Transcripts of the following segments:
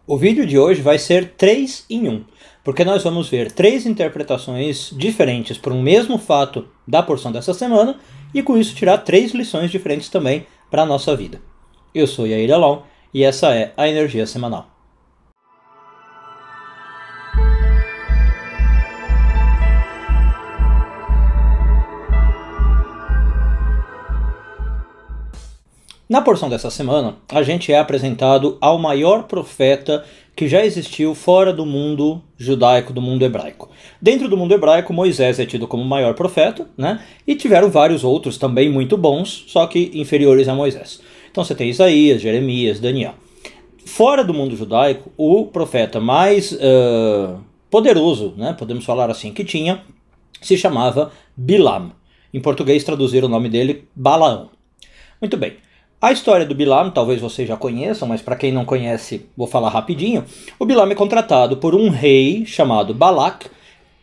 O vídeo de hoje vai ser 3 em 1, porque nós vamos ver 3 interpretações diferentes para um mesmo fato da porção dessa semana e com isso tirar 3 lições diferentes também para a nossa vida. Eu sou Yair Alon e essa é a Energia Semanal. Na porção dessa semana, a gente é apresentado ao maior profeta que já existiu fora do mundo judaico, do mundo hebraico. Dentro do mundo hebraico, Moisés é tido como o maior profeta, né? E tiveram vários outros também muito bons, só que inferiores a Moisés. Então você tem Isaías, Jeremias, Daniel. Fora do mundo judaico, o profeta mais poderoso, né? Podemos falar assim, que tinha, se chamava Bilam. Em português traduziram o nome dele Balaão. Muito bem. A história do Bilam, talvez vocês já conheçam, mas para quem não conhece, vou falar rapidinho. O Bilam é contratado por um rei chamado Balac,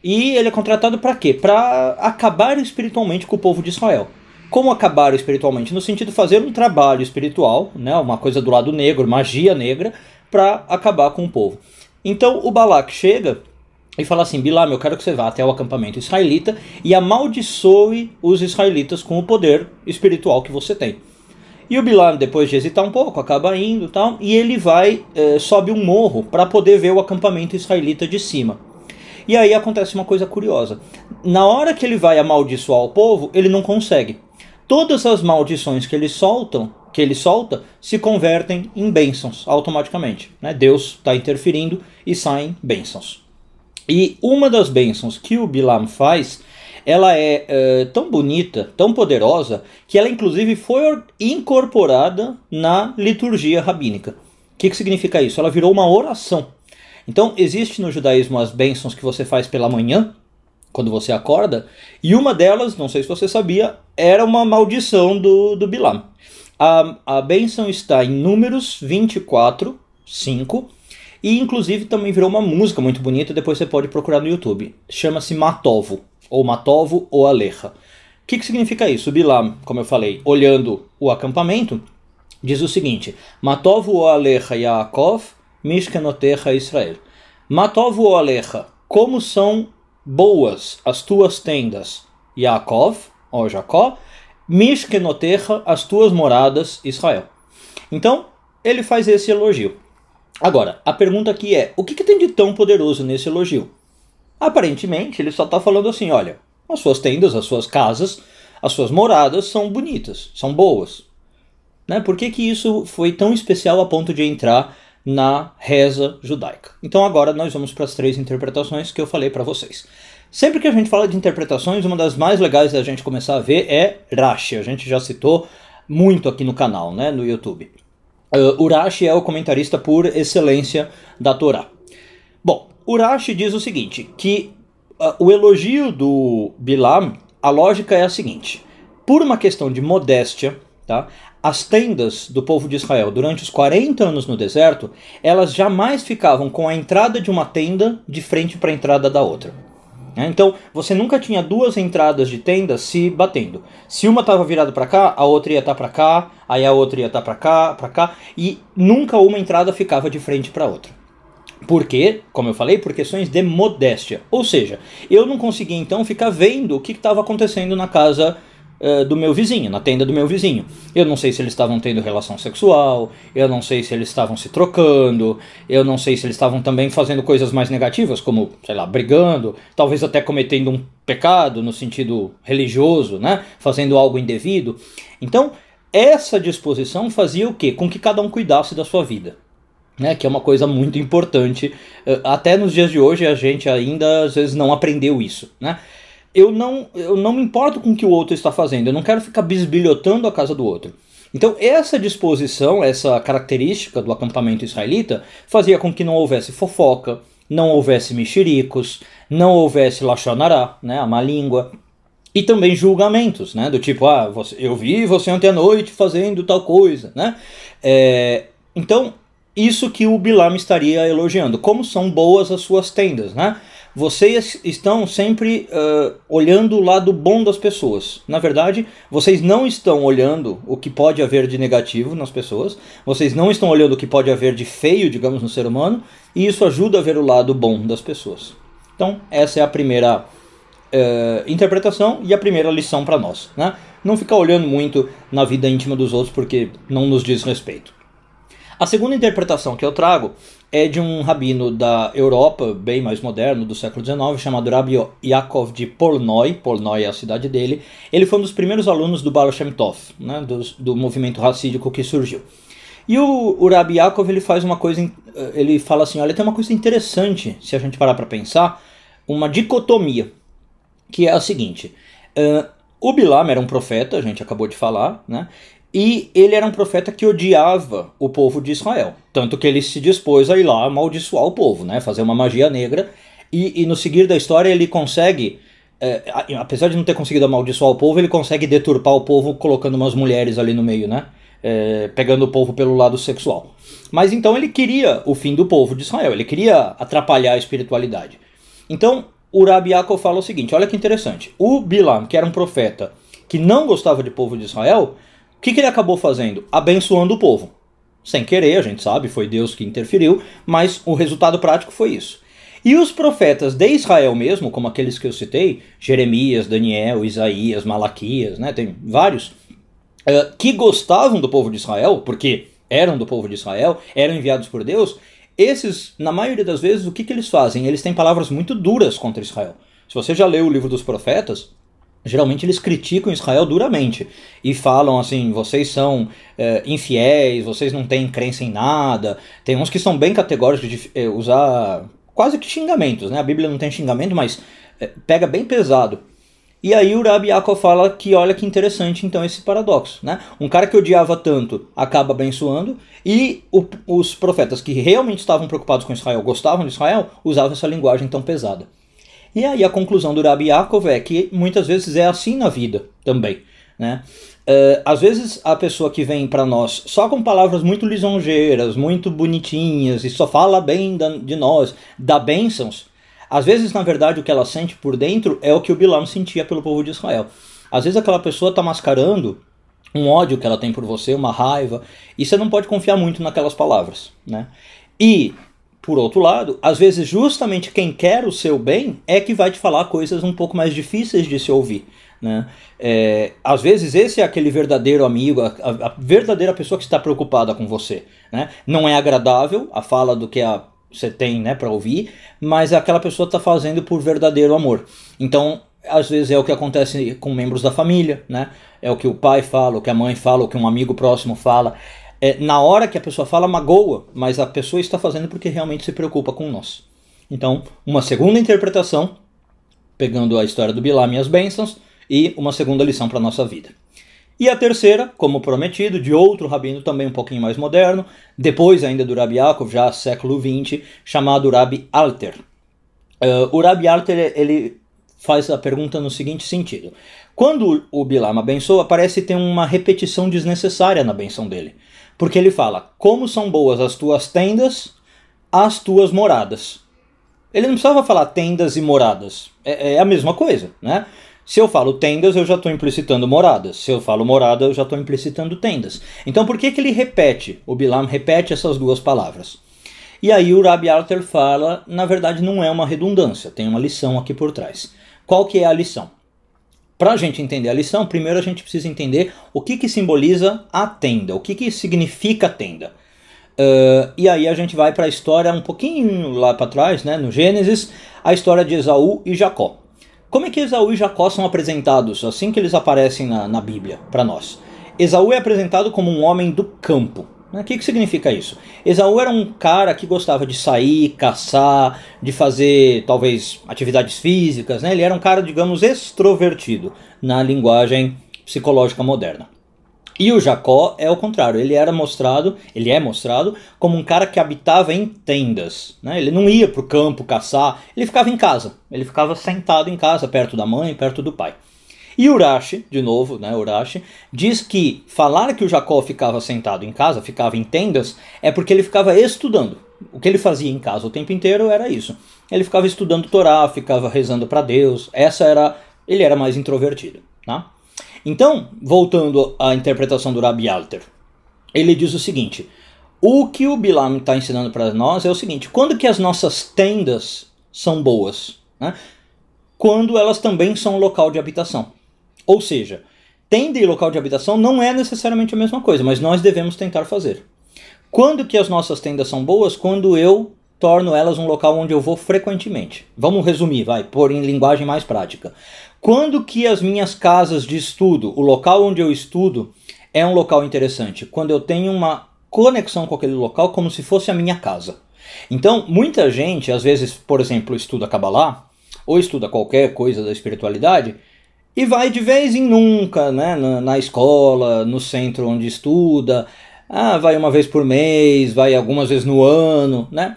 e ele é contratado para quê? Para acabar espiritualmente com o povo de Israel. Como acabar espiritualmente? No sentido de fazer um trabalho espiritual, né, uma coisa do lado negro, magia negra, para acabar com o povo. Então o Balac chega e fala assim: Bilam, eu quero que você vá até o acampamento israelita e amaldiçoe os israelitas com o poder espiritual que você tem. E o Bilam, depois de hesitar um pouco, acaba indo e tal, e ele sobe um morro para poder ver o acampamento israelita de cima. E aí acontece uma coisa curiosa. Na hora que ele vai amaldiçoar o povo, ele não consegue. Todas as maldições que ele solta se convertem em bênçãos automaticamente, né? Deus está interferindo e saem bênçãos. E uma das bênçãos que o Bilam faz, ela é tão bonita, tão poderosa, que ela inclusive foi incorporada na liturgia rabínica. O que significa isso? Ela virou uma oração. Então existe no judaísmo as bênçãos que você faz pela manhã, quando você acorda, e uma delas, não sei se você sabia, era uma maldição do Bilam. A bênção está em Números 24, 5, e inclusive também virou uma música muito bonita, depois você pode procurar no YouTube. Chama-se Matovo, ou Matovo ou Alecha. O que significa isso? O Bilam, como eu falei, olhando o acampamento, diz o seguinte: Matovo ou Alecha Yaakov, Mishkenotecha Israel. Matovo ou Alecha, como são boas as tuas tendas, Yaakov, ó Jacó, Mishkenotecha, as tuas moradas, Israel. Então, ele faz esse elogio. Agora, a pergunta aqui é: o que tem de tão poderoso nesse elogio? Aparentemente, ele só está falando assim: olha, as suas tendas, as suas casas, as suas moradas são bonitas, são boas. Né? Por que isso foi tão especial a ponto de entrar na reza judaica? Então agora nós vamos para as 3 interpretações que eu falei para vocês. Sempre que a gente fala de interpretações, uma das mais legais da gente começar a ver é Rashi. A gente já citou muito aqui no canal, né, no YouTube. O Rashi é o comentarista por excelência da Torá. Bom, o Rashi diz o seguinte, que o elogio do Bilam, a lógica é a seguinte: por uma questão de modéstia, tá, as tendas do povo de Israel durante os 40 anos no deserto, elas jamais ficavam com a entrada de uma tenda de frente para a entrada da outra. Então você nunca tinha 2 entradas de tenda se batendo. Se uma estava virada para cá, a outra ia estar para cá, aí a outra ia estar para cá, e nunca uma entrada ficava de frente para a outra. Por quê? Como eu falei, por questões de modéstia. Ou seja, eu não conseguia então ficar vendo o que estava acontecendo na casa do meu vizinho, na tenda do meu vizinho. Eu não sei se eles estavam tendo relação sexual, eu não sei se eles estavam se trocando, eu não sei se eles estavam também fazendo coisas mais negativas, como, sei lá, brigando, talvez até cometendo um pecado no sentido religioso, né? Fazendo algo indevido. Então, essa disposição fazia o quê? Com que cada um cuidasse da sua vida. Né, que é uma coisa muito importante. Até nos dias de hoje a gente ainda às vezes não aprendeu isso, né? Eu não me importo com o que o outro está fazendo, eu não quero ficar bisbilhotando a casa do outro. Então essa disposição, essa característica do acampamento israelita fazia com que não houvesse fofoca, não houvesse mexericos, não houvesse lashon hará, né, a má língua, e também julgamentos, né, do tipo, eu vi você ontem à noite fazendo tal coisa, né? Então isso que o Bilam estaria elogiando, como são boas as suas tendas, né? vocês estão sempre olhando o lado bom das pessoas. Na verdade, vocês não estão olhando o que pode haver de negativo nas pessoas, vocês não estão olhando o que pode haver de feio, digamos, no ser humano, e isso ajuda a ver o lado bom das pessoas. Então, essa é a primeira interpretação e a primeira lição para nós, né? Não ficar olhando muito na vida íntima dos outros porque não nos diz respeito. A segunda interpretação que eu trago é de um rabino da Europa, bem mais moderno, do século XIX, chamado Rabbi Yaakov de Pornoi. Pornoi é a cidade dele. Ele foi um dos primeiros alunos do Baal Shem Tov, né, do movimento racídico que surgiu. E o Rabbi Yaakov, ele faz uma coisa, ele fala assim, olha, tem uma coisa interessante, se a gente parar para pensar, uma dicotomia, que é a seguinte, o Bilam era um profeta, a gente acabou de falar, né? E ele era um profeta que odiava o povo de Israel. Tanto que ele se dispôs a ir lá amaldiçoar o povo, né? Fazer uma magia negra. E no seguir da história ele consegue, apesar de não ter conseguido amaldiçoar o povo, ele consegue deturpar o povo colocando umas mulheres ali no meio, né? Pegando o povo pelo lado sexual. Mas então ele queria o fim do povo de Israel. Ele queria atrapalhar a espiritualidade. Então o Rabbi Yaakov fala o seguinte, olha que interessante. O Bilam, que era um profeta que não gostava do povo de Israel, o que ele acabou fazendo? Abençoando o povo. Sem querer, a gente sabe, foi Deus que interferiu, mas o resultado prático foi isso. E os profetas de Israel mesmo, como aqueles que eu citei, Jeremias, Daniel, Isaías, Malaquias, né, tem vários, que gostavam do povo de Israel, porque eram do povo de Israel, eram enviados por Deus, esses, na maioria das vezes, o que eles fazem? Eles têm palavras muito duras contra Israel. Se você já leu o livro dos profetas, geralmente eles criticam Israel duramente e falam assim, vocês são infiéis, vocês não têm crença em nada. Tem uns que são bem categóricos de usar quase que xingamentos, né? A Bíblia não tem xingamento, mas pega bem pesado. E aí o Rabbi Yaakov fala que olha que interessante então esse paradoxo, né? Um cara que odiava tanto acaba abençoando e os profetas que realmente estavam preocupados com Israel, gostavam de Israel, usavam essa linguagem tão pesada. E aí a conclusão do Rabbi Yaakov é que muitas vezes é assim na vida também, né? Às vezes a pessoa que vem para nós só com palavras muito lisonjeiras, muito bonitinhas e só fala bem de nós, dá bênçãos, às vezes na verdade o que ela sente por dentro é o que o Bilam sentia pelo povo de Israel. Às vezes aquela pessoa está mascarando um ódio que ela tem por você, uma raiva, e você não pode confiar muito naquelas palavras, né? E por outro lado, às vezes justamente quem quer o seu bem é que vai te falar coisas um pouco mais difíceis de se ouvir, né? Às vezes esse é aquele verdadeiro amigo, a verdadeira pessoa que está preocupada com você, né? Não é agradável a fala do que você tem, né, para ouvir, mas aquela pessoa está fazendo por verdadeiro amor. Então, às vezes é o que acontece com membros da família, né? É o que o pai fala, o que a mãe fala, o que um amigo próximo fala. Na hora que a pessoa fala, magoa, mas a pessoa está fazendo porque realmente se preocupa com nós. Então, uma segunda interpretação, pegando a história do Bilam e as bênçãos, e uma segunda lição para a nossa vida. E a terceira, como prometido, de outro rabino também um pouquinho mais moderno, depois ainda do Rabbi Yaakov, já século XX, chamado Rabbi Alter. O Rabbi Alter, ele faz a pergunta no seguinte sentido. Quando o Bilam abençoa, parece ter uma repetição desnecessária na benção dele. Porque ele fala, como são boas as tuas tendas, as tuas moradas. Ele não precisava falar tendas e moradas. É a mesma coisa, né? Se eu falo tendas, eu já estou implicitando moradas. Se eu falo morada, eu já estou implicitando tendas. Então por que ele repete? O Bilam repete essas duas palavras. E aí o Rabbi Alter fala, na verdade não é uma redundância, tem uma lição aqui por trás. Qual que é a lição? Para a gente entender a lição, primeiro a gente precisa entender o que simboliza a tenda, o que significa a tenda. E aí a gente vai para a história um pouquinho lá para trás, né, no Gênesis, a história de Esaú e Jacó. Como é que Esaú e Jacó são apresentados assim que eles aparecem na Bíblia para nós? Esaú é apresentado como um homem do campo. O que significa isso? Esaú era um cara que gostava de sair, caçar, de fazer talvez atividades físicas, né? Ele era um cara, digamos, extrovertido na linguagem psicológica moderna. E o Jacó é o contrário, ele é mostrado como um cara que habitava em tendas, né? Ele não ia para o campo caçar, ele ficava em casa, ele ficava sentado em casa, perto da mãe, perto do pai. E Urashi, de novo, né, Urashi, diz que falar que o Jacó ficava sentado em casa, ficava em tendas, é porque ele ficava estudando. O que ele fazia em casa o tempo inteiro era isso. Ele ficava estudando Torá, ficava rezando para Deus. Ele era mais introvertido, tá? Então, voltando à interpretação do Rabbi Alter, ele diz o seguinte: o que o Bilam está ensinando para nós é o seguinte: quando que as nossas tendas são boas? Né? Quando elas também são local de habitação. Ou seja, tenda e local de habitação não é necessariamente a mesma coisa, mas nós devemos tentar fazer. Quando que as nossas tendas são boas? Quando eu torno elas um local onde eu vou frequentemente. Vamos resumir, pôr em linguagem mais prática. Quando que as minhas casas de estudo, o local onde eu estudo, é um local interessante? Quando eu tenho uma conexão com aquele local como se fosse a minha casa. Então, muita gente, às vezes, por exemplo, estuda Kabbalah, ou estuda qualquer coisa da espiritualidade, e vai de vez em nunca, né, na escola, no centro onde estuda, vai uma vez por mês, vai algumas vezes no ano, né?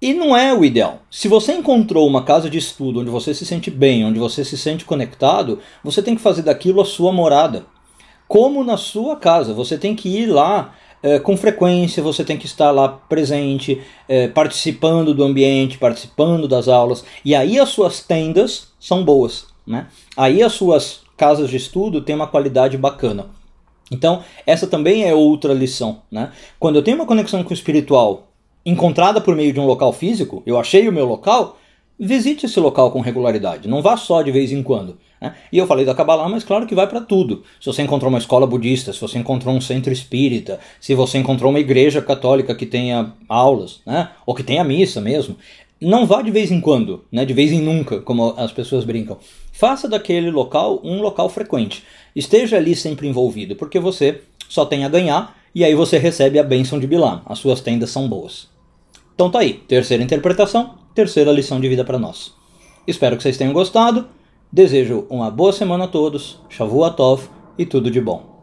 E não é o ideal. Se você encontrou uma casa de estudo onde você se sente bem, onde você se sente conectado, você tem que fazer daquilo a sua morada. Como na sua casa, você tem que ir lá com frequência, você tem que estar lá presente, participando do ambiente, participando das aulas, e aí as suas tendas são boas, né? Aí as suas casas de estudo têm uma qualidade bacana. Então, essa também é outra lição, né? Quando eu tenho uma conexão com o espiritual encontrada por meio de um local físico, eu achei o meu local, visite esse local com regularidade, não vá só de vez em quando. Né? E eu falei da Kabbalah, mas claro que vai para tudo. Se você encontrou uma escola budista, se você encontrou um centro espírita, se você encontrou uma igreja católica que tenha aulas, né? Ou que tenha missa mesmo, não vá de vez em quando, né? De vez em nunca, como as pessoas brincam. Faça daquele local um local frequente. Esteja ali sempre envolvido, porque você só tem a ganhar e aí você recebe a bênção de Bilam. As suas tendas são boas. Então tá aí, terceira interpretação, terceira lição de vida para nós. Espero que vocês tenham gostado. Desejo uma boa semana a todos, Shavua Tov e tudo de bom.